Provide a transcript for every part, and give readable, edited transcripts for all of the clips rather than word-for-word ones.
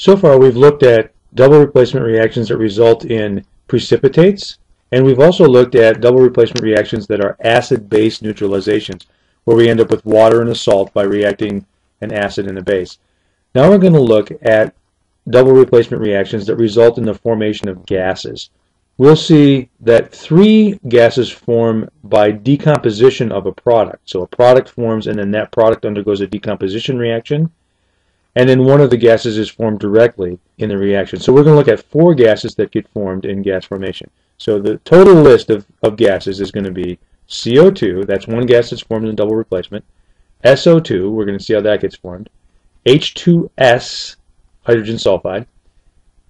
So far we've looked at double replacement reactions that result in precipitates, and we've also looked at double replacement reactions that are acid-base neutralizations, where we end up with water and a salt by reacting an acid and a base. Now we're going to look at double replacement reactions that result in the formation of gases. We'll see that 3 gases form by decomposition of a product. So a product forms and then that product undergoes a decomposition reaction, and then one of the gases is formed directly in the reaction. So we're going to look at 4 gases that get formed in gas formation. So the total list of gases is going to be CO2, that's one gas that's formed in double replacement, SO2, we're going to see how that gets formed, H2S, hydrogen sulfide,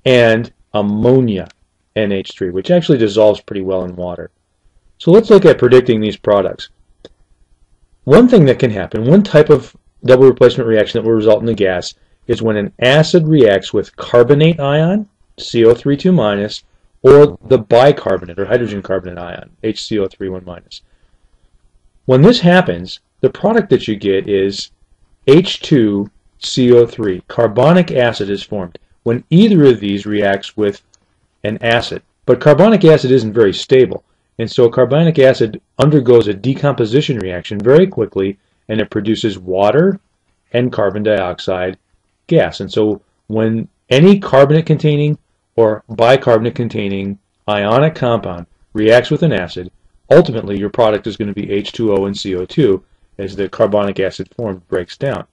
and ammonia, NH3, which actually dissolves pretty well in water. So let's look at predicting these products. One thing that can happen, one type of double replacement reaction that will result in the gas is when an acid reacts with carbonate ion, CO3 2-, or the bicarbonate or hydrogen carbonate ion, HCO3 1-. When this happens, the product that you get is H2CO3. Carbonic acid is formed when either of these reacts with an acid. But carbonic acid isn't very stable, and so carbonic acid undergoes a decomposition reaction very quickly, and it produces water and carbon dioxide gas. And so when any carbonate-containing or bicarbonate-containing ionic compound reacts with an acid, ultimately your product is going to be H2O and CO2 as the carbonic acid formed breaks down.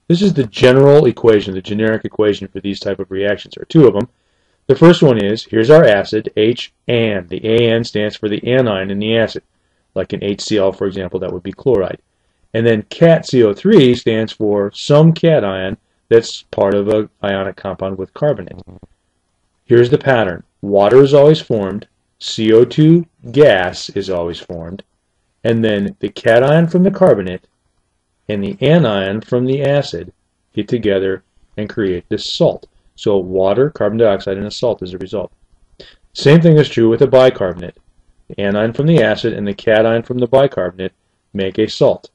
This is the general equation, the generic equation for these type of reactions. There are 2 of them. The first one is, here's our acid, H-an. The AN stands for the anion in the acid. Like in HCl, for example, that would be chloride. And then CaTCO3 stands for some cation that's part of an ionic compound with carbonate. Here's the pattern. Water is always formed, CO2 gas is always formed, and then the cation from the carbonate and the anion from the acid get together and create this salt. So water, carbon dioxide, and a salt as a result. Same thing is true with a bicarbonate. The anion from the acid and the cation from the bicarbonate make a salt.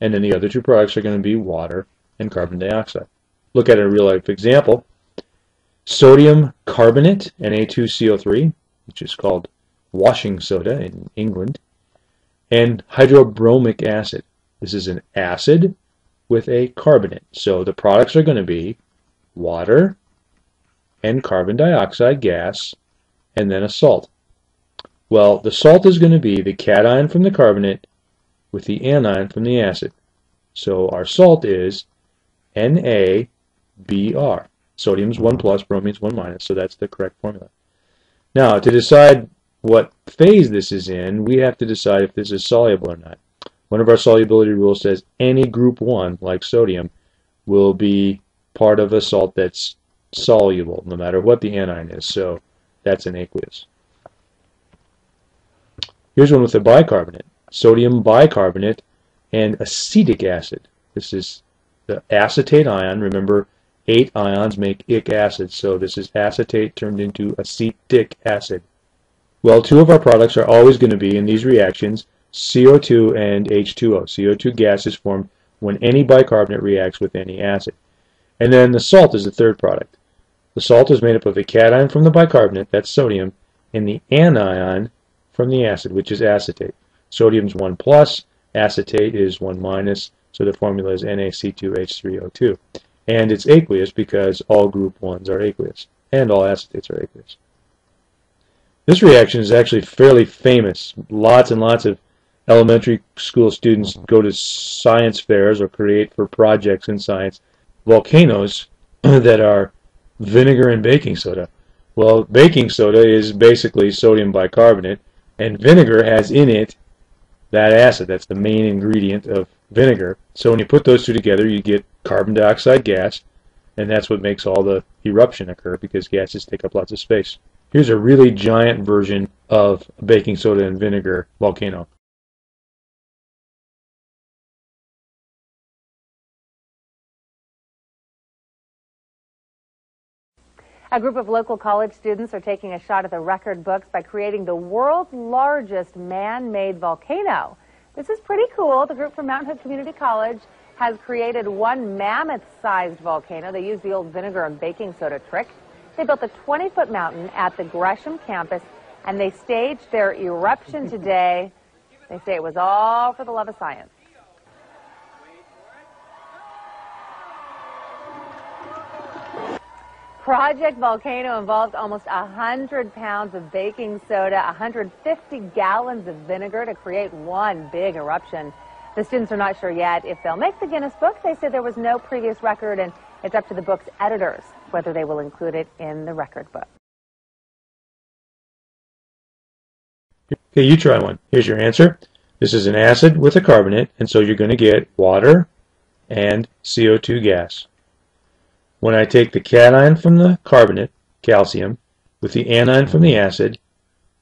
And then the other 2 products are going to be water and carbon dioxide. Look at a real-life example. Sodium carbonate, Na2CO3, which is called washing soda in England, and hydrobromic acid. This is an acid with a carbonate. So the products are going to be water and carbon dioxide gas, and then a salt. Well, the salt is going to be the cation from the carbonate with the anion from the acid. So our salt is NaBr. Sodium's 1+, bromine's 1-, so that's the correct formula. Now, to decide what phase this is in, we have to decide if this is soluble or not. One of our solubility rules says any group 1, like sodium, will be part of a salt that's soluble, no matter what the anion is, so that's an aqueous. Here's one with a bicarbonate. Sodium bicarbonate and acetic acid. This is the acetate ion. Remember, 8 ions make ic acid, so this is acetate turned into acetic acid. Well, 2 of our products are always going to be, in these reactions, CO2 and H2O. CO2 gas is formed when any bicarbonate reacts with any acid. And then the salt is the 3rd product. The salt is made up of the cation from the bicarbonate, that's sodium, and the anion from the acid, which is acetate. Sodium's 1+, acetate is 1-, so the formula is NaC2H3O2. And it's aqueous because all group 1s are aqueous, and all acetates are aqueous. This reaction is actually fairly famous. Lots and lots of elementary school students go to science fairs or create for projects in science volcanoes that are vinegar and baking soda. Well, baking soda is basically sodium bicarbonate, and vinegar has in it that acid. That's the main ingredient of vinegar. So when you put those 2 together, you get carbon dioxide gas, and that's what makes all the eruption occur, because gases take up lots of space. Here's a really giant version of baking soda and vinegar volcano. A group of local college students are taking a shot at the record books by creating the world's largest man-made volcano. This is pretty cool. The group from Mount Hood Community College has created one mammoth-sized volcano. They used the old vinegar and baking soda trick. They built a 20-foot mountain at the Gresham campus, and they staged their eruption today. They say it was all for the love of science. Project Volcano involved almost 100 pounds of baking soda, 150 gallons of vinegar to create one big eruption. The students are not sure yet if they'll make the Guinness Book. They say there was no previous record, and it's up to the book's editors whether they will include it in the record book. Okay, you try one. Here's your answer. This is an acid with a carbonate, and so you're going to get water and CO2 gas. When I take the cation from the carbonate, calcium, with the anion from the acid,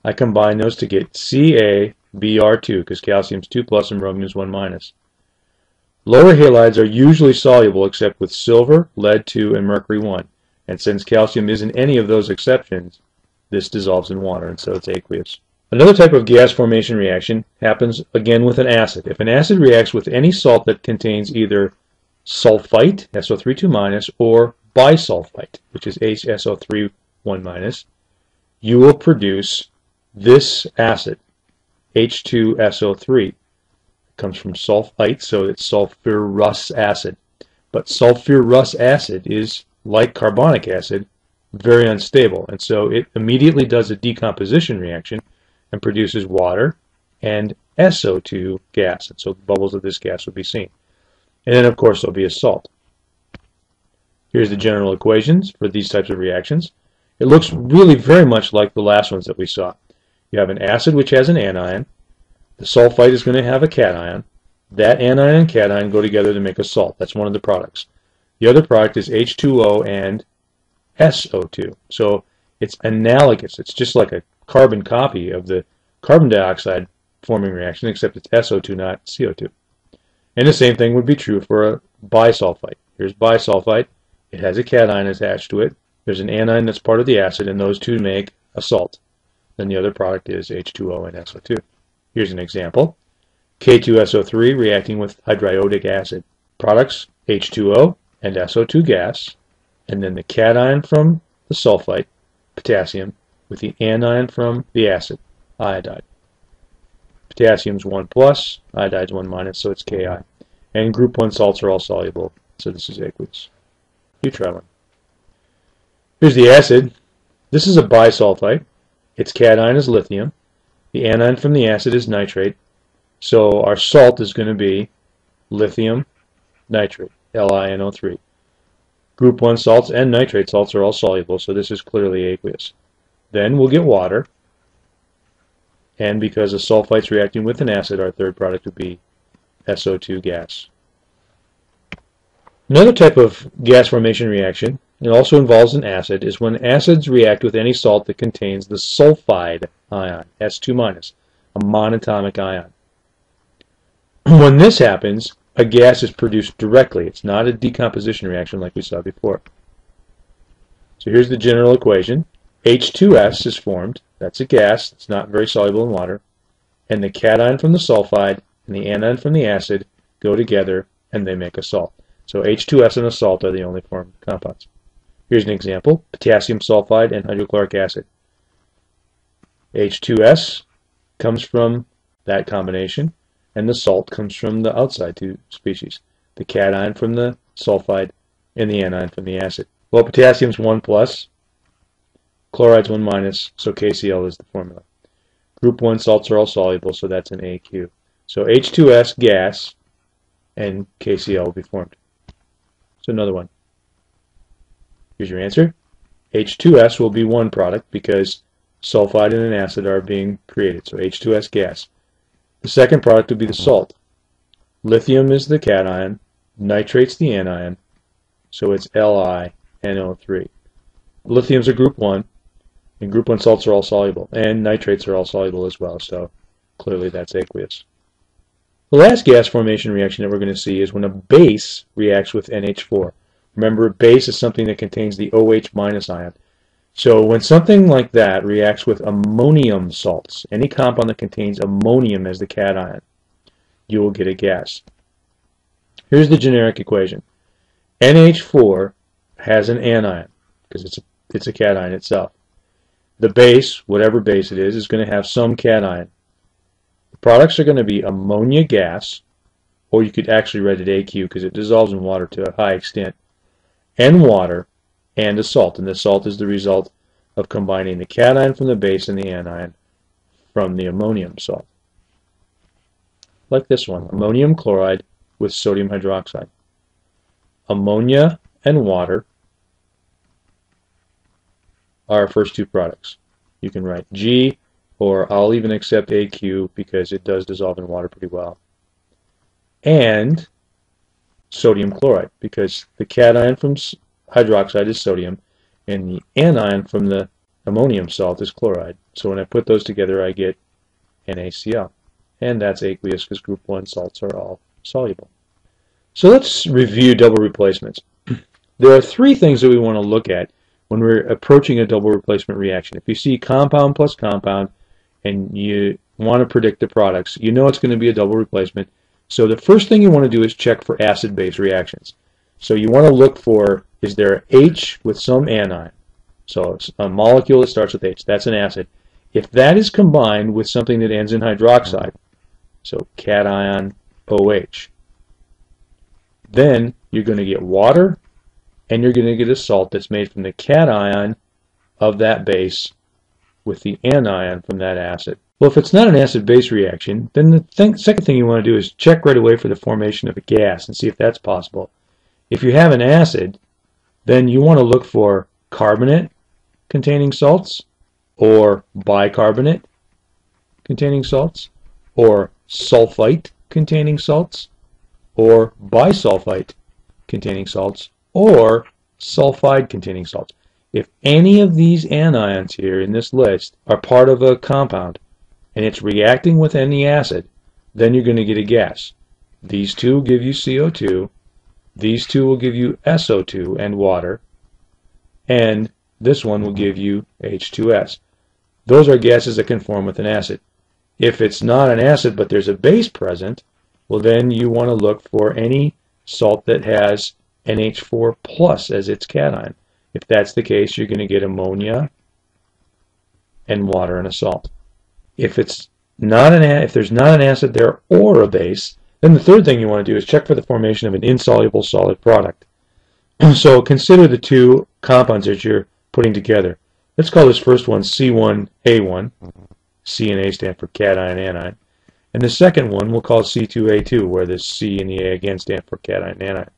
I combine those to get CaBr2, because calcium is 2 plus and bromine is 1 minus. Lower halides are usually soluble except with silver, lead 2, and mercury 1. And since calcium isn't any of those exceptions, this dissolves in water, and so it's aqueous. Another type of gas formation reaction happens again with an acid. If an acid reacts with any salt that contains either sulfite, SO3 2-, or bisulfite, which is HSO3 1-, you will produce this acid, H2SO3. It comes from sulfite, so it's sulfurous acid. But sulfurous acid is, like carbonic acid, very unstable, and so it immediately does a decomposition reaction and produces water and SO2 gas, and so bubbles of this gas will be seen. And then, of course, there'll be a salt. Here's the general equations for these types of reactions. It looks really very much like the last ones that we saw. You have an acid which has an anion. The sulfite is going to have a cation. That anion and cation go together to make a salt. That's one of the products. The other product is H2O and SO2. So it's analogous. It's just like a carbon copy of the carbon dioxide forming reaction, except it's SO2, not CO2. And the same thing would be true for a bisulfite. Here's bisulfite. It has a cation attached to it. There's an anion that's part of the acid, and those two make a salt. Then the other product is H2O and SO2. Here's an example. K2SO3 reacting with hydriodic acid. Products H2O and SO2 gas, and then the cation from the sulfite, potassium, with the anion from the acid, iodide. Potassium's 1 plus, iodide's 1 minus, so it's Ki. And group 1 salts are all soluble, so this is aqueous. You try one. Here's the acid. This is a bisulfite. Its cation is lithium. The anion from the acid is nitrate. So our salt is going to be lithium nitrate, LiNO3. Group 1 salts and nitrate salts are all soluble, so this is clearly aqueous. Then we'll get water. And because the sulfite's reacting with an acid, our third product would be SO2 gas. Another type of gas formation reaction, it also involves an acid, is when acids react with any salt that contains the sulfide ion, S2-, a monatomic ion. When this happens, a gas is produced directly. It's not a decomposition reaction like we saw before. So here's the general equation. H2S is formed. That's a gas. It's not very soluble in water. And the cation from the sulfide and the anion from the acid go together and they make a salt. So H2S and a salt are the only formed compounds. Here's an example. Potassium sulfide and hydrochloric acid. H2S comes from that combination, and the salt comes from the outside two species. The cation from the sulfide and the anion from the acid. Well, potassium's 1 plus, chloride's 1 minus, so KCl is the formula. Group 1 salts are all soluble, so that's an AQ. So H2S gas and KCl will be formed. So another one. Here's your answer. H2S will be one product because sulfide and an acid are being created, so H2S gas. The second product would be the salt. Lithium is the cation, nitrate's the anion, so it's LiNO3. Lithium's a group 1, and group 1 salts are all soluble, and nitrates are all soluble as well, so clearly that's aqueous. The last gas formation reaction that we're going to see is when a base reacts with NH4. Remember, a base is something that contains the OH minus ion. So when something like that reacts with ammonium salts, any compound that contains ammonium as the cation, you will get a gas. Here's the generic equation. NH4 has an anion because it's a cation itself. The base, whatever base it is going to have some cation. The products are going to be ammonia gas, or you could actually write it AQ because it dissolves in water to a high extent, and water, and a salt. And the salt is the result of combining the cation from the base and the anion from the ammonium salt. Like this one, ammonium chloride with sodium hydroxide. Ammonia and water are our first two products. You can write G, or I'll even accept AQ because it does dissolve in water pretty well. And sodium chloride, because the cation from hydroxide is sodium and the anion from the ammonium salt is chloride. So when I put those together, I get NaCl. And that's aqueous because group 1 salts are all soluble. So let's review double replacements. There are three things that we want to look at when we're approaching a double replacement reaction. If you see compound plus compound and you want to predict the products, you know it's going to be a double replacement. So the first thing you want to do is check for acid-base reactions. So you want to look for, is there H with some anion? So it's a molecule that starts with H. That's an acid. If that is combined with something that ends in hydroxide, so cation OH, then you're going to get water and you're going to get a salt that's made from the cation of that base with the anion from that acid. Well, if it's not an acid-base reaction, then the second thing you want to do is check right away for the formation of a gas and see if that's possible. If you have an acid, then you want to look for carbonate containing salts, or bicarbonate containing salts, or sulfite containing salts, or bisulfite containing salts, or sulfide containing salts. If any of these anions here in this list are part of a compound and it's reacting with any acid, then you're going to get a gas. These two will give you CO2, these two will give you SO2 and water, and this one will give you H2S. Those are gases that can form with an acid. If it's not an acid but there's a base present, well then you want to look for any salt that has NH4 plus as its cation. If that's the case, you're going to get ammonia and water and a salt. If there's not an acid there or a base, then the third thing you want to do is check for the formation of an insoluble solid product. So consider the two compounds that you're putting together. Let's call this first one C1A1. C and A stand for cation and anion. And the second one we'll call C2A2, where the C and the A again stand for cation and anion.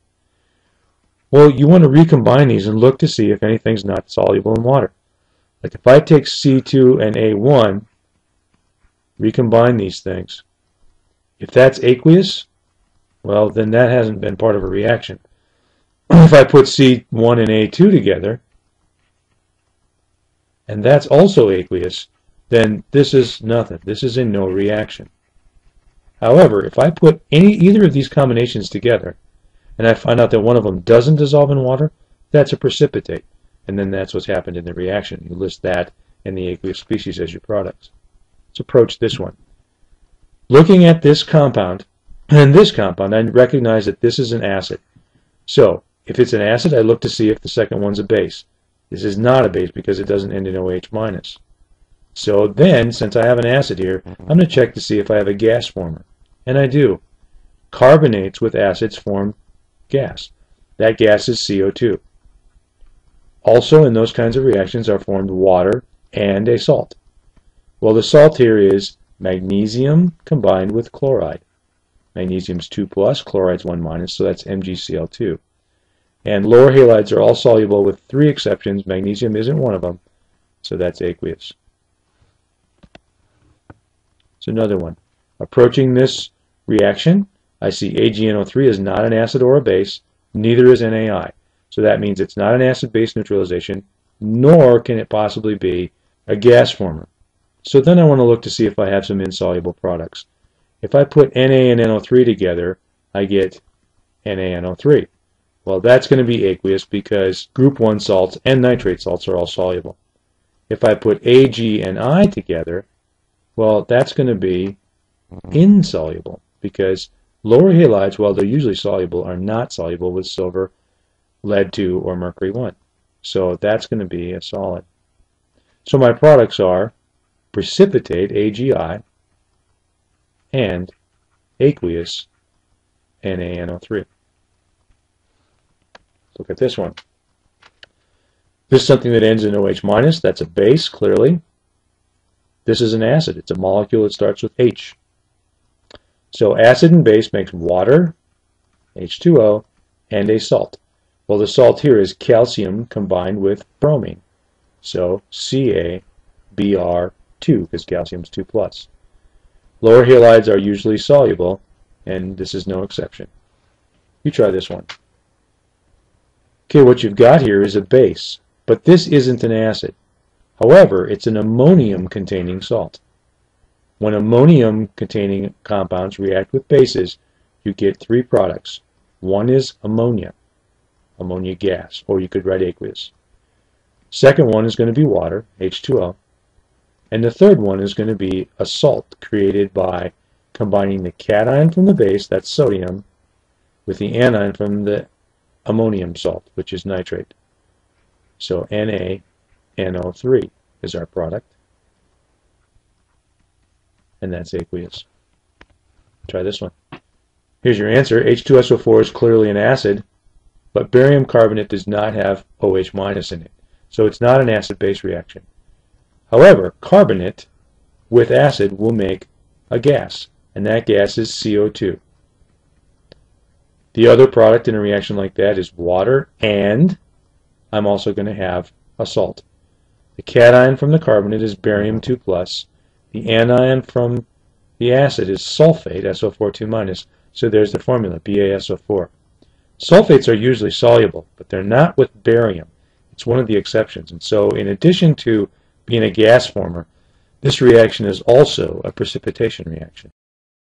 Well, you want to recombine these and look to see if anything's not soluble in water. Like if I take C2 and A1, recombine these things. If that's aqueous, well, then that hasn't been part of a reaction. If I put C1 and A2 together, and that's also aqueous, then this is nothing. This is a no reaction. However, if I put either of these combinations together, and I find out that one of them doesn't dissolve in water, that's a precipitate. And then that's what's happened in the reaction. You list that and the aqueous species as your products. Let's approach this one. Looking at this compound, and this compound, I recognize that this is an acid. So, if it's an acid, I look to see if the second one's a base. This is not a base because it doesn't end in OH-. So then, since I have an acid here, I'm going to check to see if I have a gas former. And I do. Carbonates with acids form gas. That gas is CO2. Also in those kinds of reactions are formed water and a salt. Well, the salt here is magnesium combined with chloride. Magnesium's 2+, chloride's 1-, so that's MgCl2. And lower halides are all soluble with 3 exceptions. Magnesium isn't one of them, so that's aqueous. So another one. Approaching this reaction, I see AgNO3 is not an acid or a base, neither is NaI. So that means it's not an acid-base neutralization, nor can it possibly be a gas former. So then I want to look to see if I have some insoluble products. If I put Na and NO3 together, I get NaNO3. Well, that's going to be aqueous because group 1 salts and nitrate salts are all soluble. If I put Ag and I together, well, that's going to be insoluble because Lower halides, while they're usually soluble, are not soluble with silver, lead 2, or mercury 1. So that's going to be a solid. So my products are precipitate, AgI, and aqueous, NaNO3. Look at this one. This is something that ends in OH minus. That's a base, clearly. This is an acid. It's a molecule that starts with H. So acid and base makes water, H2O, and a salt. Well, the salt here is calcium combined with bromine. So CaBr2, because calcium is 2+. Lower halides are usually soluble, and this is no exception. You try this one. Okay, what you've got here is a base, but this isn't an acid. However, it's an ammonium-containing salt. When ammonium-containing compounds react with bases, you get 3 products. One is ammonia gas, or you could write aqueous. Second one is going to be water, H2O. And the third one is going to be a salt created by combining the cation from the base, that's sodium, with the anion from the ammonium salt, which is nitrate. So NaNO3 is our product. And that's aqueous. Try this one. Here's your answer. H2SO4 is clearly an acid, but barium carbonate does not have OH minus in it. So it's not an acid-base reaction. However, carbonate with acid will make a gas, and that gas is CO2. The other product in a reaction like that is water, and I'm also going to have a salt. The cation from the carbonate is barium 2+. The anion from the acid is sulfate, SO4 2-. So there's the formula, BaSO4. Sulfates are usually soluble, but they're not with barium. It's one of the exceptions. And so in addition to being a gas former, this reaction is also a precipitation reaction.